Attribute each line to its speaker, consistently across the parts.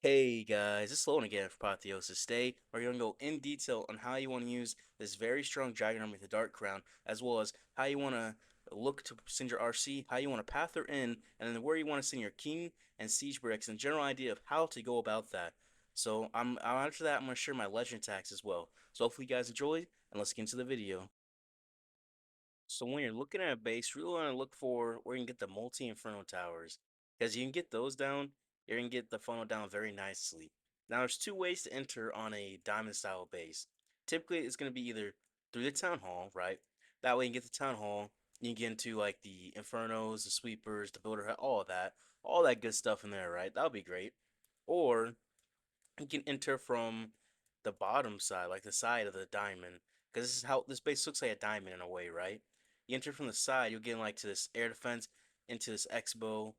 Speaker 1: Hey guys, it's Sloan again for Apotheosis. Today, we're going to go in detail on how you want to use this very strong Dragon Army with the Dark Crown, as well as how you want to look to send your RC, how you want to path her in, and then where you want to send your King and Siege Bricks, and general idea of how to go about that. So, after that, I'm going to share my Legend attacks as well. So, hopefully, you guys enjoyed, and let's get into the video. So when you're looking at a base, you really want to look for where you can get the multi-inferno towers. Because you can get those down, you're going to get the funnel down very nicely. Now there's two ways to enter on a diamond style base. Typically it's going to be either through the town hall, right? That way you can get the town hall, you can get into like the infernos, the sweepers, the builder hut, all that good stuff in there, right? That would be great. Or you can enter from the bottom side, like the side of the diamond, because this is how this base looks like a diamond in a way, right? You enter from the side, you'll get like to this air defense, into this X-bow,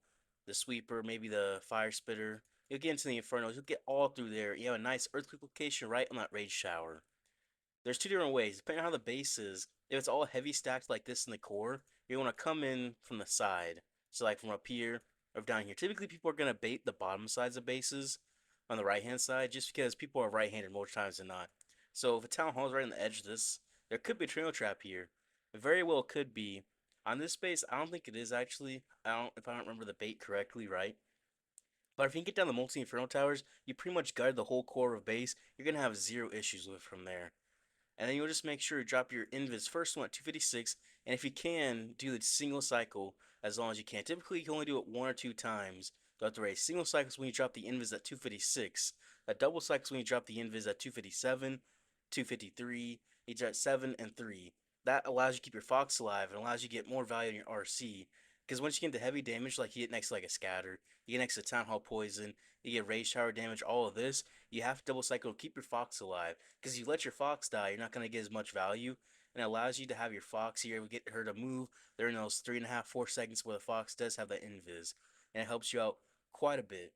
Speaker 1: the sweeper, maybe the fire spitter. You'll get into the infernos. You'll get all through there. You have a nice earthquake location right on that rage shower. There's two different ways, depending on how the base is. If it's all heavy stacked like this in the core, you want to come in from the side. So like from up here or down here. Typically people are going to bait the bottom sides of bases on the right hand side just because people are right handed more times than not. So if a town hall is right on the edge of this, there could be a trio trap here. It very well could be. On this base, I don't think it is actually. If I don't remember the bait correctly, right? But if you can get down the multi inferno towers, you pretty much guard the whole core of base. You're gonna have zero issues with from there. And then you'll just make sure you drop your invis first one at 256, and if you can, do the single cycle as long as you can. Typically, you can only do it one or two times throughout the race. Single cycles when you drop the invis at 256. A double cycles when you drop the invis at 257, 253, you drop 7 and 3. That allows you to keep your Fox alive and allows you to get more value in your RC. Because once you get into heavy damage, like you get next to like a scatter, you get next to Town Hall Poison, you get Rage Tower damage, all of this, you have to double cycle to keep your Fox alive. Because if you let your Fox die, you're not going to get as much value. And it allows you to have your Fox here, get her to move during those 3.5, 4 seconds where the Fox does have that invis. And it helps you out quite a bit.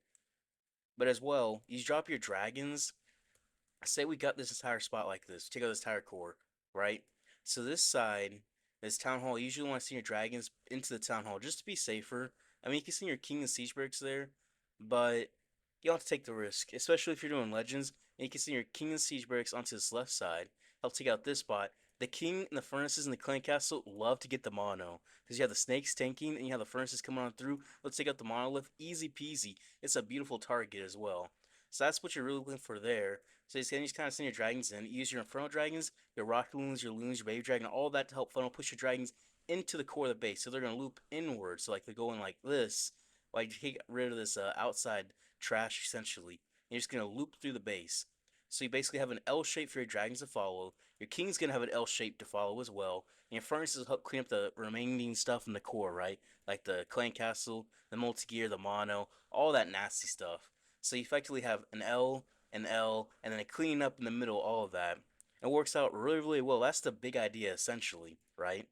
Speaker 1: But as well, you drop your dragons. Say we got this entire spot like this. Take out this entire core, right? So this side, this town hall, you usually want to send your dragons into the town hall just to be safer. I mean, you can send your king and siege bricks there, but you don't have to take the risk, especially if you're doing legends. And you can send your king and siege bricks onto this left side, help take out this spot. The king and the furnaces in the clan castle love to get the mono because you have the snakes tanking and you have the furnaces coming on through. Let's take out the monolith, easy peasy. It's a beautiful target as well. So that's what you're really looking for there. So you just kind of send your dragons in. Use your Inferno Dragons, your Rocket Loons, your Loons, your Baby Dragon, all that to help funnel push your dragons into the core of the base. So they're going to loop inward. So like they're going like this. Like take rid of this outside trash essentially. And you're just going to loop through the base. So you basically have an L shape for your dragons to follow. Your king's going to have an L shape to follow as well. And your furnaces help clean up the remaining stuff in the core, right? Like the clan castle, the multi-gear, the mono, all that nasty stuff. So you effectively have an L, and then a clean up in the middle, all of that. It works out really, really well. That's the big idea, essentially, right?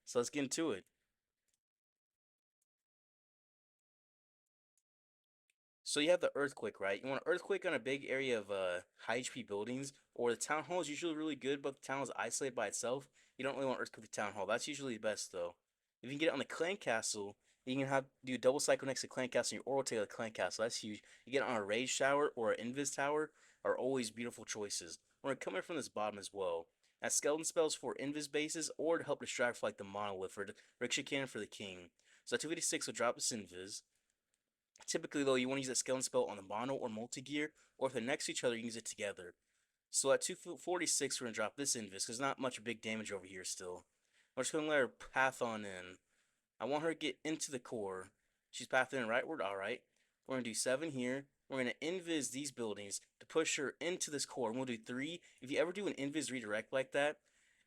Speaker 1: So let's get into it. So you have the earthquake, right? You want an earthquake on a big area of high HP buildings, or the town hall is usually really good, but the town is isolated by itself. You don't really want earthquake the town hall. That's usually the best though. If you can get it on the clan castle, you can have do a double cycle next to clan castle, and your oral tail the clan castle. That's huge. You get it on a rage tower or an invis tower are always beautiful choices. We're coming from this bottom as well. As skeleton spells for invis bases or to help distract for like the monolith or the rickshaw cannon for the king. So 256 will drop this invis. Typically, though, you want to use that skeleton spell on the mono or multi-gear, or if they're next to each other, you can use it together. So at 246, we're going to drop this invis, because not much big damage over here still. We're just going to let her path on in. I want her to get into the core. She's pathing in rightward, alright. We're going to do 7 here. We're going to invis these buildings to push her into this core. And we'll do 3. If you ever do an invis redirect like that,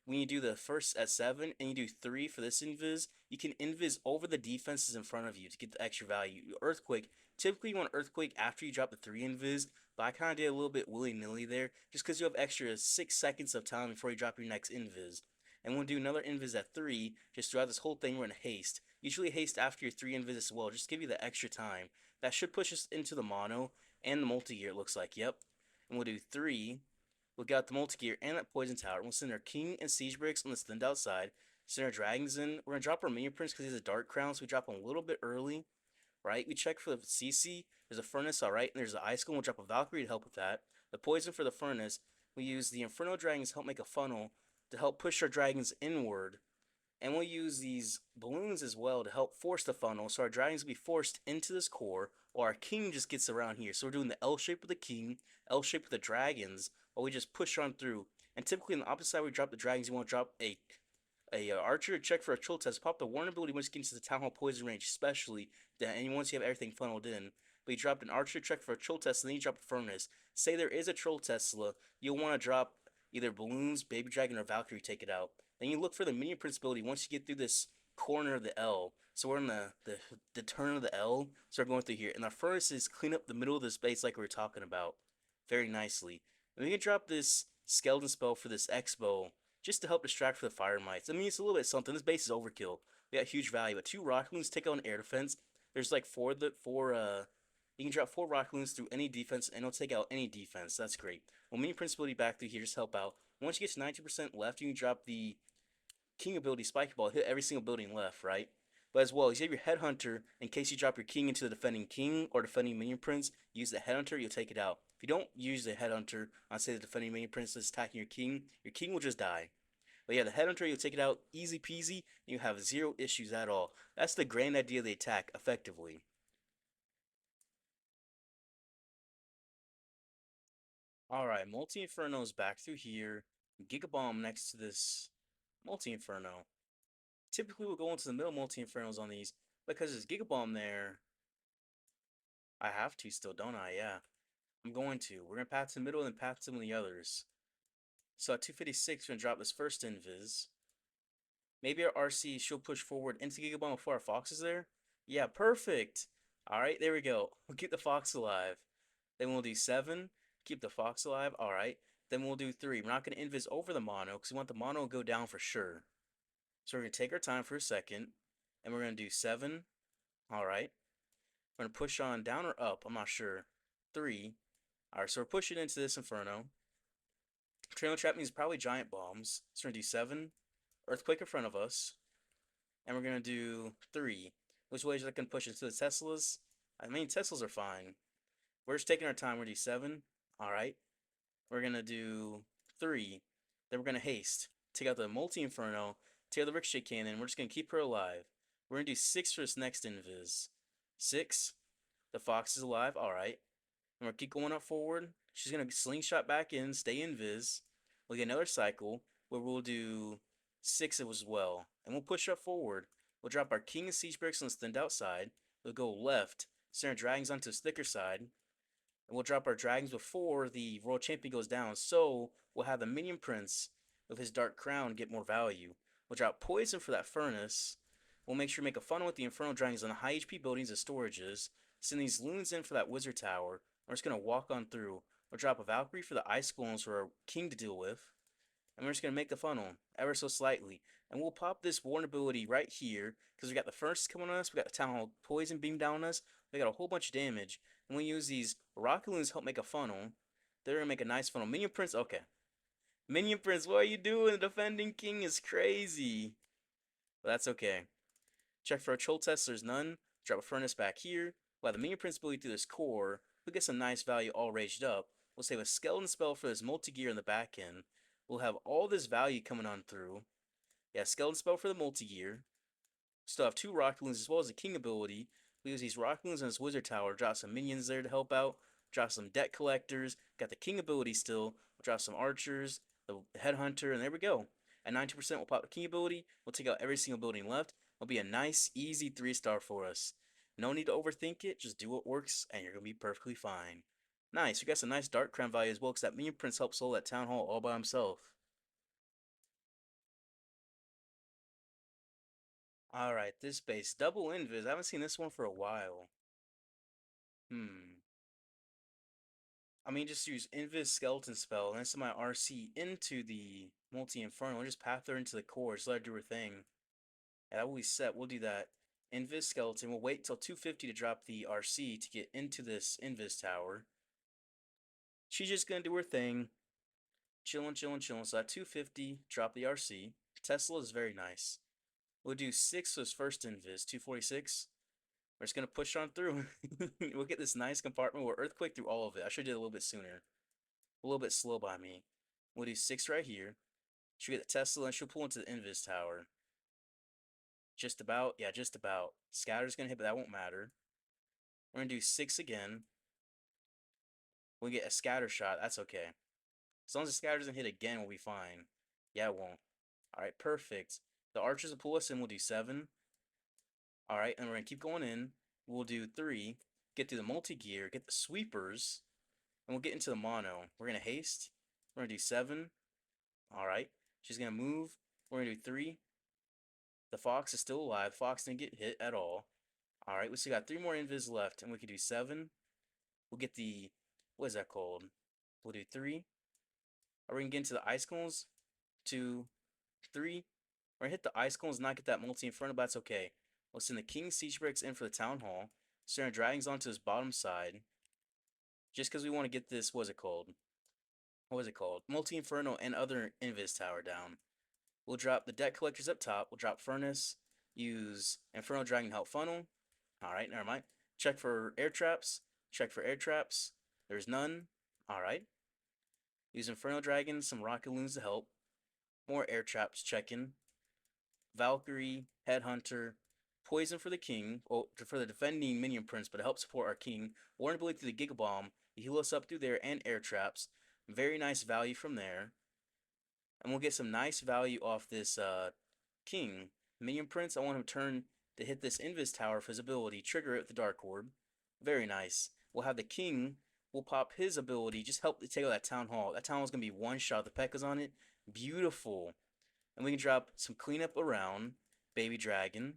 Speaker 1: when you do the first at 7 and you do 3 for this invis, you can invis over the defenses in front of you to get the extra value. Earthquake, typically you want Earthquake after you drop the 3 invis, but I kind of did a little bit willy-nilly there just because you have extra 6 seconds of time before you drop your next invis. And we'll do another invis at 3, just throughout this whole thing we're going to haste. Usually haste after your 3 invis as well, just to give you the extra time. That should push us into the mono and the multi-gear it looks like, yep. And we'll do 3, we'll get out the multi-gear and that poison tower. We'll send our king and siege bricks on the thinned outside. Send our dragons in. We're gonna drop our minion prince because he has a dark crown, so we drop him a little bit early. right? We check for the CC. There's a furnace, all right, and there's an ice golem. We'll drop a Valkyrie to help with that. The poison for the furnace. We use the Inferno Dragons to help make a funnel to help push our dragons inward. And we'll use these balloons as well to help force the funnel, so our dragons will be forced into this core, or our king just gets around here. So we're doing the L shape with the king, L shape with the dragons, while we just push on through. And typically on the opposite side, we drop the dragons. You want to drop a archer to check for a troll test. Pop the warn ability once you get into the town hall poison range, especially that, and once you have everything funneled in. But you dropped an archer to check for a troll test, and then you drop a furnace. Say there is a troll Tesla, you'll want to drop either balloons, baby dragon, or Valkyrie. Take it out. Then you look for the minion principality once you get through this corner of the L. So we're in the turn of the L. So we're going through here, and our furnace is clean up the middle of the space like we were talking about, very nicely. And we can drop this skeleton spell for this X-bow just to help distract for the fire mites. I mean, it's a little bit something. This base is overkill. We got huge value, but 2 rocket take out an air defense. There's like you can drop 4 rocket through any defense, and it'll take out any defense. That's great. Well, mini principality back through here just help out. Once you get to 90% left, you can drop the king ability spike ball, hit every single building left, right? But as well, you have your headhunter in case you drop your king into the defending king or defending minion prince. Use the headhunter, you'll take it out. If you don't use the headhunter on say the defending minion prince is attacking your king will just die. But yeah, the headhunter, you'll take it out easy peasy, and you have 0 issues at all. That's the grand idea of the attack, effectively. Alright, Multi Inferno's back through here. Gigabomb next to this Multi Inferno. Typically, we'll go into the middle Multi Infernos on these because there's Gigabomb there. I have to still, don't I? Yeah. I'm going to. We're going to path to the middle and then path to some of the others. So at 256, we're going to drop this first invis. Maybe our RC she'll push forward into Gigabomb before our Fox is there. Yeah, perfect. Alright, there we go. We'll keep the Fox alive. Then we'll do 7. Keep the Fox alive. Alright. Then we'll do 3. We're not going to invis over the mono because we want the mono to go down for sure. So we're going to take our time for a second. And we're going to do 7. Alright. We're going to push on down or up. I'm not sure. 3. Alright, so we're pushing into this Inferno. Trailer trap means probably giant bombs. So we're going to do 7. Earthquake in front of us. And we're going to do 3. Which ways are they going to push into the Teslas? I mean, Teslas are fine. We're just taking our time. We're going to do 7. Alright. We're going to do 3. Then we're going to haste. Take out the multi-inferno. Take out the ricochet cannon. We're just going to keep her alive. We're going to do 6 for this next invis. 6. The fox is alive. Alright. And we're keep going up forward. She's going to slingshot back in. Stay invis. We'll get another cycle where we'll do 6 as well. And we'll push up forward. We'll drop our king and siege bricks on the stand outside. We'll go left. Send our dragons onto the thicker side. And we'll drop our dragons before the royal champion goes down. So we'll have the minion prince with his dark crown get more value. We'll drop poison for that furnace. We'll make sure to make a funnel with the infernal dragons on the high HP buildings and storages. Send these loons in for that wizard tower. We're just going to walk on through. We'll drop a Valkyrie for the ice golems for our king to deal with. And we're just going to make the funnel ever so slightly. And we'll pop this warn ability right here because we got the furnace coming on us. We got the town hall poison beam down on us. We got a whole bunch of damage. And we use these rocket loons to help make a funnel. They're going to make a nice funnel. Minion Prince, okay. Minion Prince, what are you doing? The defending king is crazy. But that's okay. Check for a troll test. There's none. Drop a furnace back here. We'll have the Minion Prince ability through this core. We'll get some nice value all raged up. We'll save a skeleton spell for this multi-gear in the back end. We'll have all this value coming on through. Yeah, skeleton spell for the multi-gear. Still have 2 rocket loons as well as a king ability. We use these rocket loons on this wizard tower. Drop some minions there to help out. Drop some debt collectors. Got the king ability still. We'll drop some archers, the headhunter, and there we go. At 90%, we'll pop the king ability. We'll take out every single building left. It'll be a nice, easy 3-star for us. No need to overthink it. Just do what works, and you're going to be perfectly fine. Nice. We got some nice dark crown value as well, because that minion prince helped solo that town hall all by himself. Alright, this base. Double invis. I haven't seen this one for a while. I mean, just use invis skeleton spell and send my RC into the multi-inferno and just path her into the core. Just let her do her thing. Yeah, that will be set. We'll do that. Invis skeleton. We'll wait till 250 to drop the RC to get into this invis tower. She's just gonna do her thing. Chillin', chillin', chillin'. So at 250, drop the RC. Tesla is very nice. We'll do 6 for his first invis. 246. We're just gonna push on through. We'll get this nice compartment. We'll earthquake through all of it. I should have did it a little bit sooner. A little bit slow by me. We'll do 6 right here. She'll get the Tesla and she'll pull into the Invis Tower. Just about. Yeah, just about. Scatter's gonna hit, but that won't matter. We're gonna do 6 again. We'll get a scatter shot. That's okay. As long as the scatter doesn't hit again, we'll be fine. Yeah, it won't. Alright, perfect. The archers will pull us in. We'll do 7. Alright, and we're gonna keep going in. We'll do 3. Get through the multi-gear. Get the sweepers. And we'll get into the mono. We're gonna haste. We're gonna do 7. Alright. She's gonna move. We're gonna do 3. The fox is still alive. Fox didn't get hit at all. Alright, we still got 3 more invis left, and we can do 7. We'll get the, what is that called? We'll do 3. Are we gonna get into the ice cones? 2, 3. We're gonna hit the ice cones, not get that multi in front, but that's okay. We'll send the king siege bricks in for the town hall. Send our dragons onto his bottom side. Just because we want to get this, what is it called? What is it called? Multi Inferno and other invis tower down. We'll drop the deck collectors up top. We'll drop furnace. Use Inferno Dragon to help funnel. Alright, never mind. Check for air traps. Check for air traps. There's none. Alright. Use Inferno Dragon, some rocket loons to help. More air traps checking. Valkyrie, Headhunter, Poison for the king, well, for the defending minion prince, but to help support our king. Warren ability through the Giga Bomb. Heal us up through there and air traps. Very nice value from there. And we'll get some nice value off this king. Minion prince, I want him to turn to hit this invis tower for his ability. Trigger it with the dark orb. Very nice. We'll have the king. We'll pop his ability. Just help to take out that town hall. That town hall is going to be one shot. The P.E.K.K.A.'s on it. Beautiful. And we can drop some cleanup around. Baby Dragon.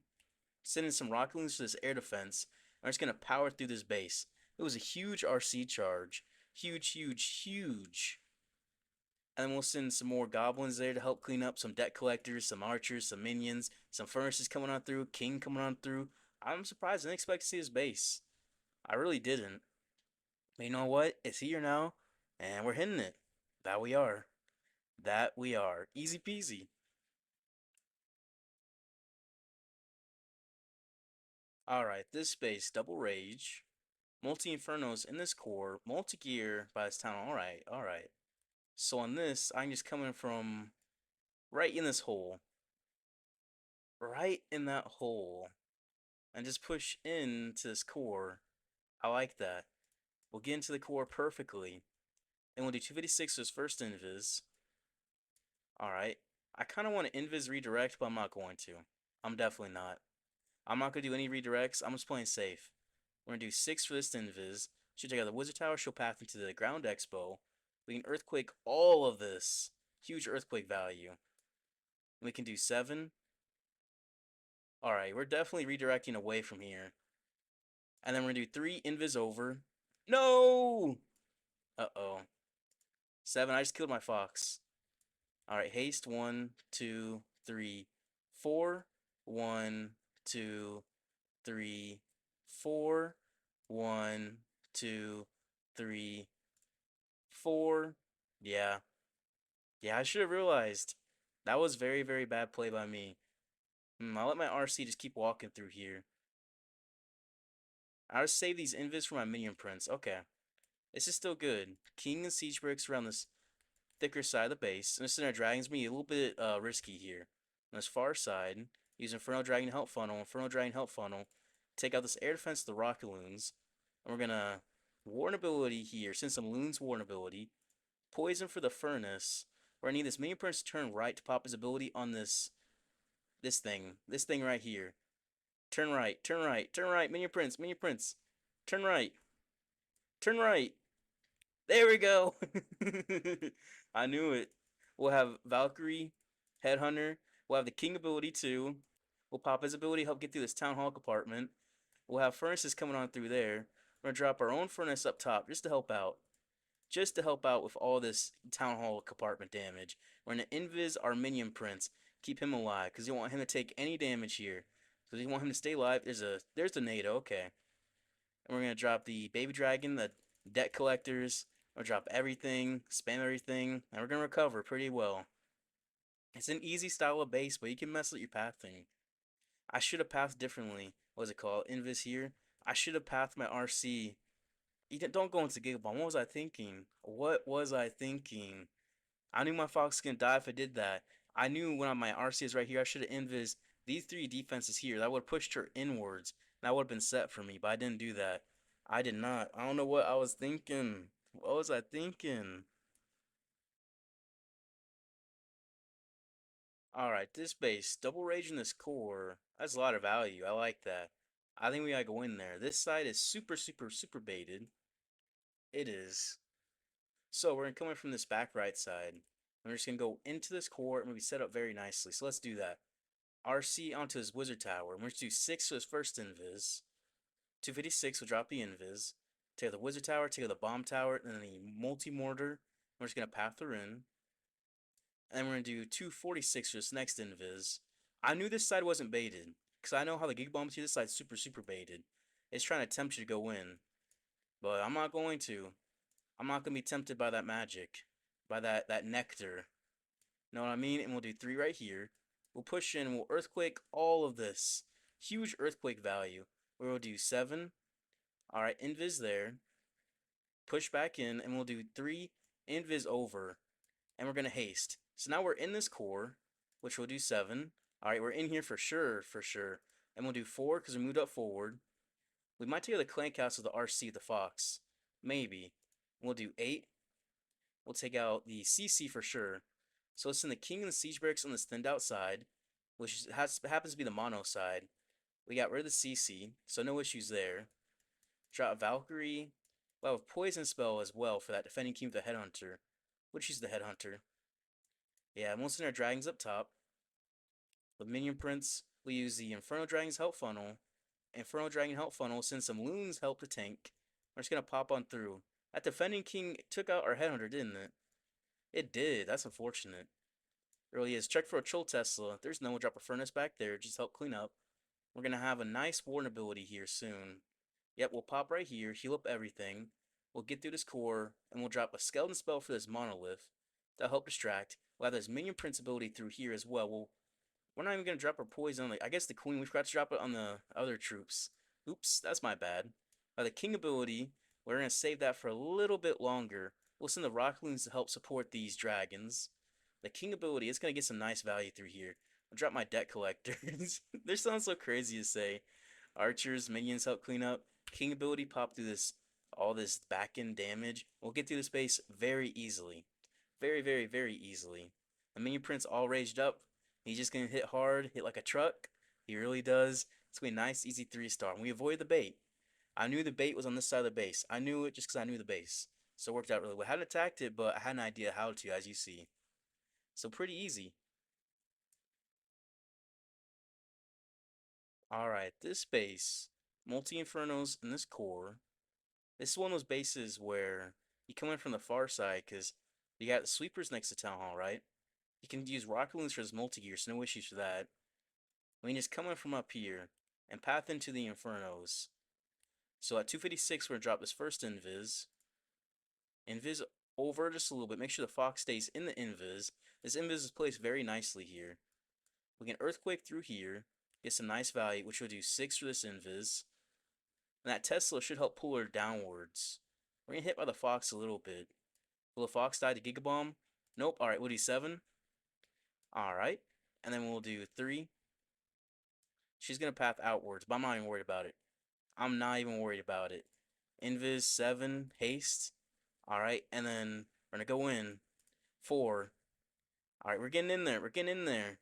Speaker 1: Send in some rocket loons for this air defense. And we're just going to power through this base. It was a huge RC charge. Huge, huge, huge. And then we'll send some more goblins there to help clean up. Some deck collectors, some archers, some minions. Some furnaces coming on through. King coming on through. I'm surprised. I didn't expect to see his base. I really didn't. But you know what? It's here now. And we're hitting it. That we are. That we are. Easy peasy. Alright, this space, double rage. Multi-infernos in this core. Multi-gear by this town. Alright, alright. So on this, I'm just coming from right in this hole. Right in that hole. And just push into this core. I like that. We'll get into the core perfectly. And we'll do 256 as first invis. Alright. I kind of want to invis redirect, but I'm not going to. I'm definitely not. I'm not going to do any redirects. I'm just playing safe. We're going to do 6 for this invis. She'll take out the wizard tower. She'll path into the ground expo. We can earthquake all of this. Huge earthquake value. We can do 7. Alright, we're definitely redirecting away from here. And then we're going to do 3 invis over. No! Uh-oh. 7, I just killed my fox. Alright, haste 1, 2, 3, 4. 1, 2, 3, 4. 1, 2, 3, 4. Yeah. Yeah, I should have realized. That was very, very bad play by me. I'll let my RC just keep walking through here. I'll just save these invis for my minion prince. Okay. This is still good. King and siege bricks around this thicker side of the base. And this our dragon's be a little bit risky here. On this far side, use Inferno Dragon help funnel. Inferno Dragon help funnel. Take out this air defense to the rocket loons. And we're gonna warn ability here. Send some loons warn ability. Poison for the furnace. Where I need this minion prince to turn right to pop his ability on this thing. This thing right here. Turn right, turn right, turn right, minion prince, minion prince. Turn right. Turn right. There we go. I knew it. We'll have Valkyrie, Headhunter. We'll have the King ability too. We'll pop his ability to help get through this Town Hall compartment. We'll have furnaces coming on through there. We're going to drop our own furnace up top just to help out. Just to help out with all this Town Hall compartment damage. We're going to invis our minion prince. Keep him alive because you don't want him to take any damage here. Because you want him to stay alive. There's the NATO. Okay. And we're going to drop the baby dragon, the debt collectors. We'll drop everything, spam everything, and we're going to recover pretty well. It's an easy style of base, but you can mess with your pathing. I should have pathed differently. What's it called? Invis here. I should have pathed my RC. Don't go into Giga Bomb. What was I thinking? What was I thinking? I knew my Fox was gonna die if I did that. I knew when my RC is right here, I should have invis these three defenses here. That would have pushed her inwards. And that would have been set for me, but I didn't do that. I did not. I don't know what I was thinking. What was I thinking? Alright, this base. Double raging this core. That's a lot of value. I like that. I think we gotta go in there. This side is super, super, super baited. It is. So we're gonna come in from this back right side. We're just gonna go into this core and we set up very nicely. So let's do that. RC onto his wizard tower. We're going to do 6 for his first invis. 256 will drop the invis. Take the wizard tower, take the bomb tower, and then the multi-mortar. We're just going to path her in. And then we're going to do 246 for this next invis. I knew this side wasn't baited. Because I know how the Giga Bombs here, this side's super, super baited. It's trying to tempt you to go in. But I'm not going to. I'm not going to be tempted by that magic. By that nectar. Know what I mean? And we'll do 3 right here. We'll push in, we'll earthquake all of this. Huge earthquake value. We'll do 7. Alright, invis there. Push back in, and we'll do 3 invis over. And we're going to haste. So now we're in this core, which we'll do 7. Alright, we're in here for sure, for sure. And we'll do 4 because we moved up forward. We might take the clank house with the RC, the Fox. Maybe. We'll do 8. We'll take out the CC for sure. So let's send the king and the siege barracks on this thinned out side, which happens to be the mono side. We got rid of the CC, so no issues there. Drop Valkyrie. We'll have a poison spell as well for that defending king with the headhunter. Which is the headhunter. Yeah, and we'll send our dragons up top. The minion prince, we use the Inferno Dragon's help funnel. Inferno Dragon help funnel, send some loons help the tank. We're just gonna pop on through. That defending king took out our headhunter, didn't it? It did. That's unfortunate. It really is. Check for a Troll Tesla. There's no one. Drop a furnace back there. Just help clean up. We're going to have a nice warden ability here soon. Yep, we'll pop right here. Heal up everything. We'll get through this core. And we'll drop a skeleton spell for this monolith. That'll help distract. We'll have this minion prince ability through here as well. We're not even going to drop our poison on the... I guess the queen. We forgot to drop it on the other troops. Oops, that's my bad. The king ability. We're going to save that for a little bit longer. We'll send the rock loons to help support these dragons. The king ability is going to get some nice value through here. I'll drop my debt collectors. They sound so crazy to say. Archers, minions help clean up. King ability pop through this, all this back end damage. We'll get through the space very easily. Very, very, very easily. The minion prince all raged up. He's just going to hit hard, hit like a truck. He really does. It's going to be a nice, easy 3-star. And we avoid the bait. I knew the bait was on this side of the base. I knew it just because I knew the base. So it worked out really well. I hadn't attacked it, but I had an idea how to, as you see. So pretty easy. Alright, this base, multi-infernos in this core. This is one of those bases where you come in from the far side because you got the sweepers next to Town Hall, right? You can use rocket loons for his multi-gear, so no issues for that. We can just come in from up here and path into the infernos. So at 256, we're going to drop this first invis. Invis over just a little bit. Make sure the fox stays in the invis. This invis is placed very nicely here. We can earthquake through here. Get some nice value, which will do 6 for this invis. And that Tesla should help pull her downwards. We're getting hit by the fox a little bit. Will the fox die to Giga Bomb? Nope. Alright, we'll do 7. Alright. And then we'll do 3. She's going to path outwards, but I'm not even worried about it. I'm not even worried about it. Invis, 7. Haste. Alright, and then we're going to go in. 4. Alright, we're getting in there. We're getting in there.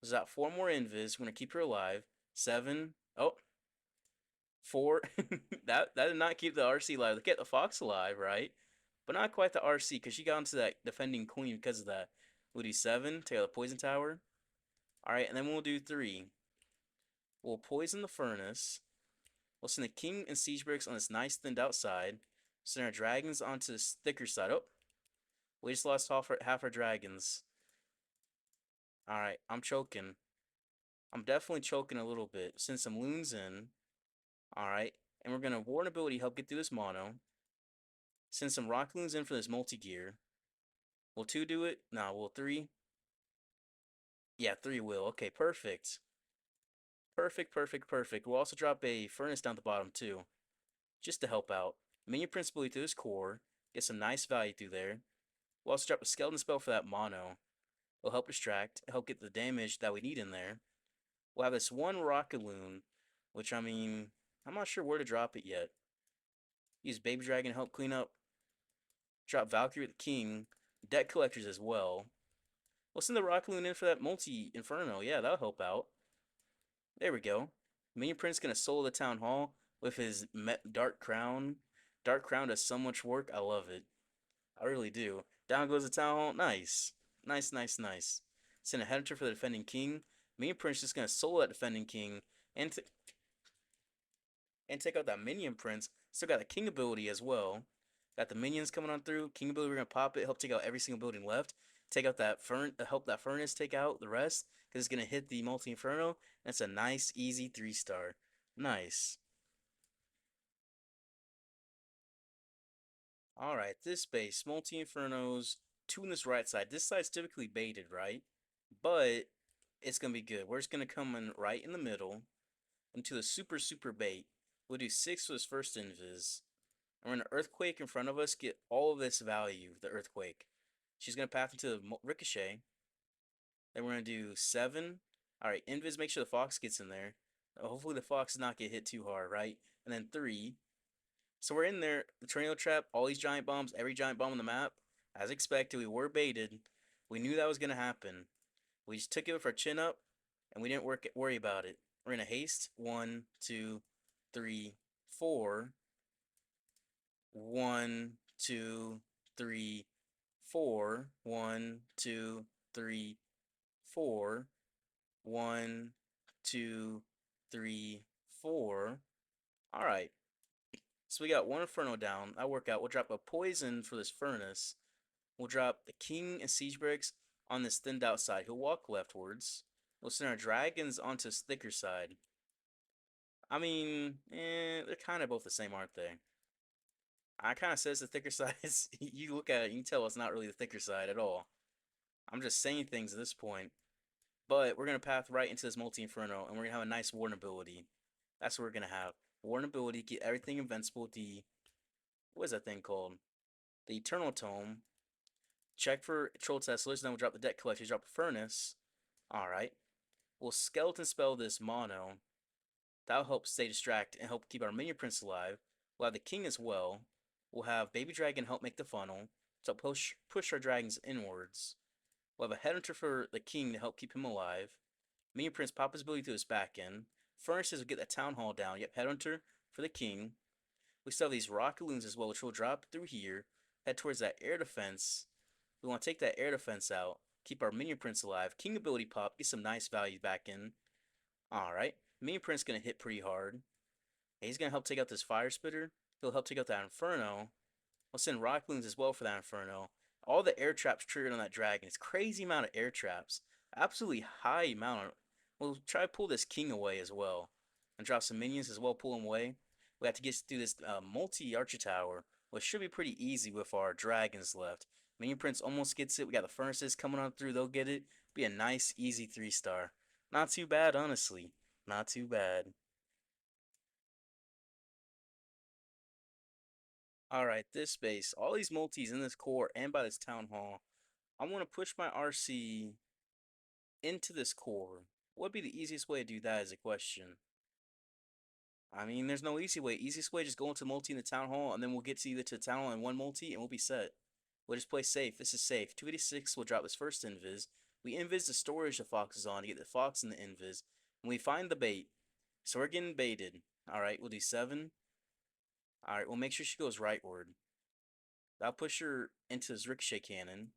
Speaker 1: There's that 4 more invis. We're going to keep her alive. 7. Oh. 4. that did not keep the RC alive. Look at the fox alive, right? But not quite the RC, because she got into that defending queen because of that. We'll do 7. Take out the poison tower. Alright, and then we'll do 3. We'll poison the furnace. We'll send the king and siege bricks on this nice thinned outside. Send our dragons onto this thicker side. Oh. We just lost half our dragons. Alright, I'm choking. I'm definitely choking a little bit. Send some loons in. Alright, and we're going to Warden ability help get through this mono. Send some rock loons in for this multi-gear. Will 2 do it? No, will 3? Yeah, 3 will. Okay, perfect. Perfect, perfect, perfect. We'll also drop a furnace down the bottom too, just to help out. Minion Principally through his core, get some nice value through there. We'll also drop a skeleton spell for that mono. It'll help distract, help get the damage that we need in there. We'll have this one Rockaloon, which I mean, I'm not sure where to drop it yet. Use Baby Dragon to help clean up. Drop Valkyrie with the King. Deck Collectors as well. We'll send the Rockaloon in for that multi Inferno. Yeah, that'll help out. There we go. Minion Prince gonna solo the Town Hall with his Dark Crown. Dark Crown does so much work. I love it. I really do. Down goes the Town Hall. Nice. Nice, nice, nice. Send a Headhunter for the defending king. Minion Prince just gonna solo that defending king and take out that Minion Prince. Still got the king ability as well. Got the minions coming on through. King ability, we're gonna pop it, help take out every single building left. Take out that help that furnace take out the rest, because it's gonna hit the multi inferno. That's a nice, easy 3-star. Nice. All right, this base multi infernos. Two on this right side. This side's typically baited, right? But it's gonna be good. We're just gonna come in right in the middle into a super bait. We'll do 6 for this first invis. And we're gonna earthquake in front of us, get all of this value, the earthquake. She's gonna path into the ricochet. Then we're gonna do 7. Alright, invis, make sure the fox gets in there. Hopefully the fox does not get hit too hard, right? And then 3. So we're in there, the tornado trap, all these giant bombs, every giant bomb on the map. As expected, we were baited. We knew that was gonna happen. We just took it with our chin up, and we didn't worry about it. We're gonna haste. 1, 2, 3, 4. 1, 2, 3, 4. 1, 2, 3, 4. 1, 2, 3, 4. All right. So we got one Inferno down. That worked out. We'll drop a poison for this furnace. We'll drop the king and siege bricks on this thinned out side. He'll walk leftwards. We'll send our dragons onto his thicker side. I mean, they're kind of both the same, aren't they? I kind of says the thicker side is, you look at it, you can tell it's not really the thicker side at all. I'm just saying things at this point. But we're going to path right into this multi-inferno, and we're going to have a nice warden ability. That's what we're going to have. Warden ability, get everything invincible. What is that thing called? The Eternal Tome. Check for Troll Teslas, then we'll drop the deck collectors, drop the furnace. Alright. We'll skeleton spell this mono. That'll help stay distracted and help keep our minion prince alive. We'll have the king as well. We'll have baby dragon help make the funnel. So push our dragons inwards. We'll have a headhunter for the king to help keep him alive. Minion prince pop his ability to his back end. Furnaces will get the town hall down. Yep, headhunter for the king. We still have these rockaloons as well, which will drop through here. Head towards that air defense. We want to take that air defense out. Keep our minion prince alive. King ability pop. Get some nice value back in. Alright. Minion prince going to hit pretty hard. He's going to help take out this fire spitter. He'll help take out that inferno. We'll send rockaloons as well for that inferno. All the air traps triggered on that dragon. It's crazy amount of air traps. Absolutely high amount. We'll try to pull this king away as well. And drop some minions as well, pull him away. We have to get through this multi-archer tower, which should be pretty easy with our dragons left. Minion Prince almost gets it. We got the furnaces coming on through. They'll get it. Be a nice, easy 3-star. Not too bad, honestly. Not too bad. Alright, this base. All these multis in this core and by this town hall. I want to push my RC into this core. What would be the easiest way to do that is a question. I mean, there's no easy way. Easiest way, just go into multi in the town hall, and then we'll get to either to the town hall and one multi, and we'll be set. We'll just play safe. This is safe. 286 will drop this first invis. We invis the storage the fox is on to get the fox in the invis. And we find the bait. So we're getting baited. Alright, we'll do 7. Alright, we'll make sure she goes rightward. That'll push her into his ricochet cannon.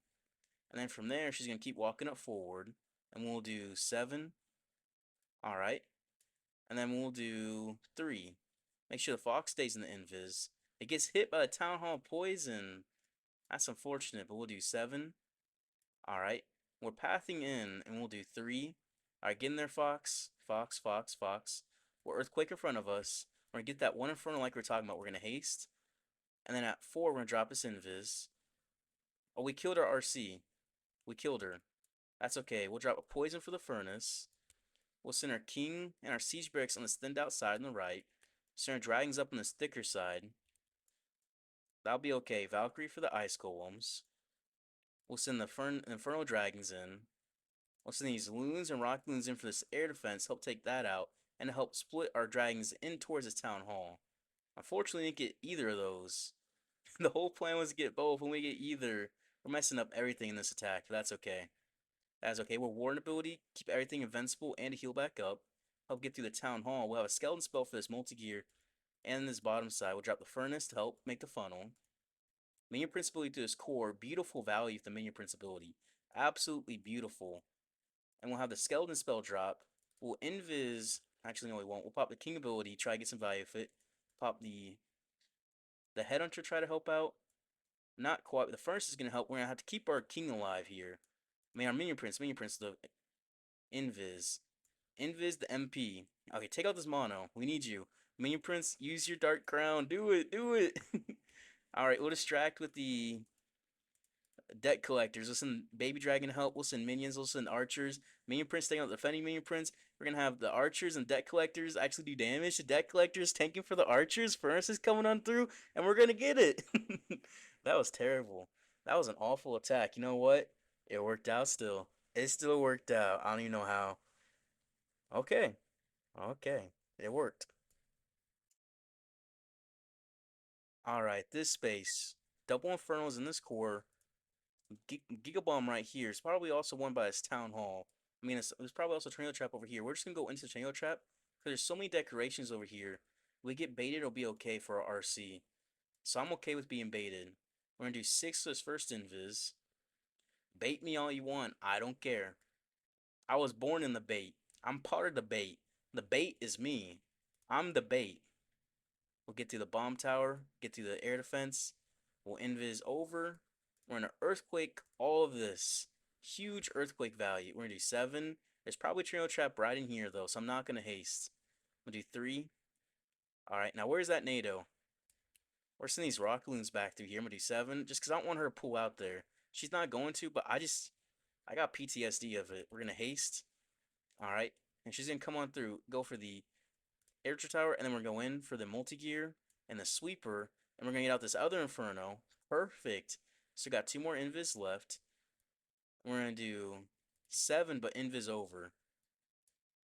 Speaker 1: And then from there, she's going to keep walking up forward. And we'll do 7. Alright. And then we'll do 3. Make sure the fox stays in the invis. It gets hit by the town hall poison. That's unfortunate, but we'll do 7. Alright. We're pathing in, and we'll do 3. Alright, get in there, fox. Fox, fox, fox. We're earthquake in front of us. We're going to get that one inferno like we are talking about. We're going to haste. And then at 4, we're going to drop this invis. Oh, we killed our RC. We killed her. That's okay. We'll drop a poison for the furnace. We'll send our king and our siege barracks on this thinned out side on the right. Send our dragons up on this thicker side. That'll be okay. Valkyrie for the ice golems. We'll send the infernal dragons in. We'll send these loons and rock loons in for this air defense, help take that out, and help split our dragons in towards this town hall. Unfortunately, we didn't get either of those. The whole plan was to get both. When we get either, we're messing up everything in this attack. But that's okay. That's okay. We're Warden ability, keep everything invincible and heal back up. Help get through the town hall. We'll have a skeleton spell for this multi-gear. And this bottom side, we'll drop the furnace to help make the funnel. Minion Prince ability to his core. Beautiful value for the Minion Prince ability. Absolutely beautiful. And we'll have the skeleton spell drop. We'll invis. Actually, no, we won't. We'll pop the king ability, try to get some value with it. Pop the headhunter, try to help out. Not quite. The furnace is gonna help. We're gonna have to keep our king alive here. I mean, our minion prince, the invis, invis the MP. Okay, take out this mono. We need you, minion prince. Use your dark crown. Do it, do it. All right, we'll distract with the debt collectors. We'll send baby dragon help. We'll send minions. We'll send archers. Minion prince staying out defending minion prince. We're gonna have the archers and debt collectors actually do damage. The debt collectors tanking for the archers. Furnace is coming on through, and we're gonna get it. That was terrible. That was an awful attack. You know what? It worked out still. It still worked out. I don't even know how. Okay. Okay. It worked. Alright, this space. Double Infernos in this core. Gigabomb right here. It's probably also won by his Town Hall. I mean, it's probably also Tornado Trap over here. We're just gonna go into the Tornado Trap because there's so many decorations over here. If we get baited, it'll be okay for our RC. So I'm okay with being baited. We're gonna do 6 for this first invis. Bait me all you want. I don't care. I was born in the bait. I'm part of the bait. The bait is me. I'm the bait. We'll get to the bomb tower, get to the air defense. We'll invis over. We're gonna earthquake all of this. Huge earthquake value. We're gonna do 7. There's probably a trio trap right in here though, so I'm not gonna haste. We'll do 3. Alright, now where's that NATO? We're sending these rock loons back through here. I'm gonna do 7. Just because I don't want her to pull out there. She's not going to, but I got PTSD of it. We're gonna haste. Alright. And she's gonna come on through, go for the air tower, and then we're going in for the multi-gear and the sweeper, and we're gonna get out this other inferno. Perfect. So we got 2 more invis left. We're gonna do 7, but invis over.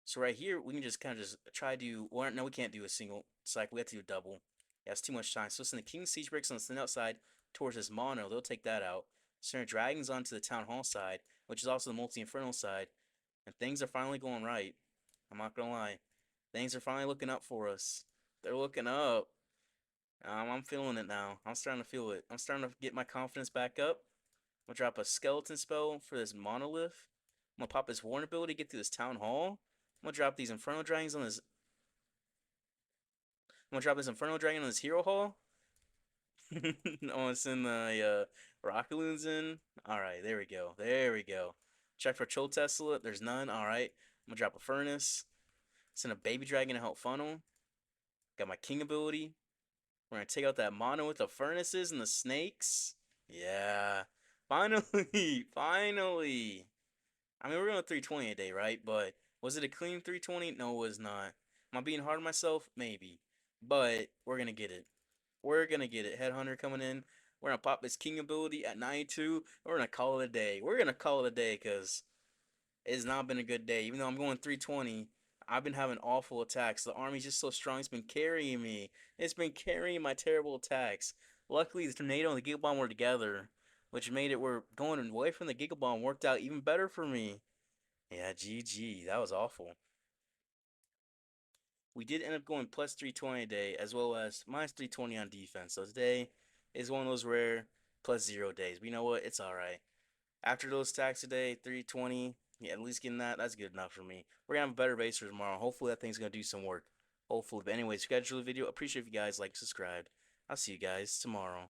Speaker 1: So right here, we can just kind of just try to, well, no, we can't do a single cycle. We have to do a double. Yeah, it's too much time. So send the King Siege Breaks on the thin outside towards this mono. They'll take that out. Send our dragons onto the Town Hall side, which is also the multi-infernal side. And things are finally going right. I'm not gonna lie. Things are finally looking up for us. They're looking up. I'm feeling it now. I'm starting to feel it. I'm starting to get my confidence back up. I'm gonna drop a skeleton spell for this monolith. I'm gonna pop this warn ability, get through this town hall. I'm gonna drop these infernal dragons on this. I'm gonna drop this infernal dragon on this hero hall. I wanna send the rockaloons in. Alright, there we go. There we go. Check for Chol Tesla. There's none. Alright. I'm gonna drop a furnace. Send a baby dragon to help funnel. Got my king ability. We're gonna take out that mono with the furnaces and the snakes. Yeah. Finally. Finally. I mean, we're going 320 a day, right? But was it a clean 320? No, it was not. Am I being hard on myself? Maybe. But we're gonna get it. We're gonna get it. Headhunter coming in. We're gonna pop this king ability at 92. We're gonna call it a day. We're gonna call it a day because it's not been a good day. Even though I'm going 320, I've been having awful attacks. The army's just so strong. It's been carrying me. It's been carrying my terrible attacks. Luckily, the tornado and the Giga Bomb were together, which made it where going away from the Giga Bomb worked out even better for me. Yeah, GG. That was awful. We did end up going plus 320 a day, as well as minus 320 on defense. So today is one of those rare plus 0 days. But you know what? It's alright. After those stacks today, 320, yeah, at least getting that, that's good enough for me. We're gonna have a better base for tomorrow. Hopefully that thing's gonna do some work. Hopefully. But anyways, if you guys enjoyed the video, appreciate if you guys like, subscribed. I'll see you guys tomorrow.